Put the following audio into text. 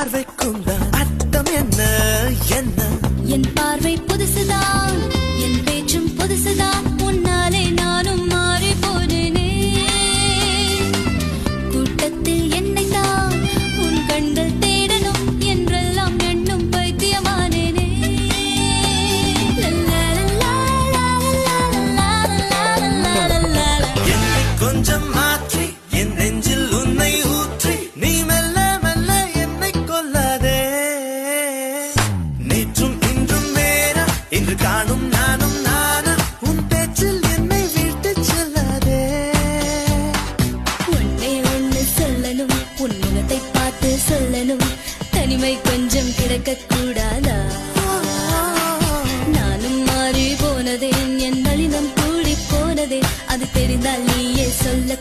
பார்வைக்கும் தான் அர்த்தம் என்ன என்ன என் பார்வை புதுசுதான் என் பேச்சும் புதுசுதான் உன்னாலே நானும் மாறி போனேனே கூட்டத்தில் என்னை தான் உன் கண்கள் தேடணும் என்றெல்லாம் எண்ணும் பைத்தியமானேனே என்னை கொஞ்சம் மாற்றி என் நெஞ்சில் உன்னை ஊற்றி நீ மெல்ல மெல்ல என்னை கொல்லாதே நேற்றும் இன்றும் வேற இன்று காணும் நானும் நானா உன் பேச்சில் என்னை விட்டு செல்லாதே ஒன்னே ஒன்னு சொல்லணும் உன் முகத்தை பார்த்து சொல்லணும் தனிமை கொஞ்சம் கிடக்க கூடாதா நானும் மாறி போனதே என் நளினம் கூடி போனதே அது தெரிந்தால் நீயே சொல்ல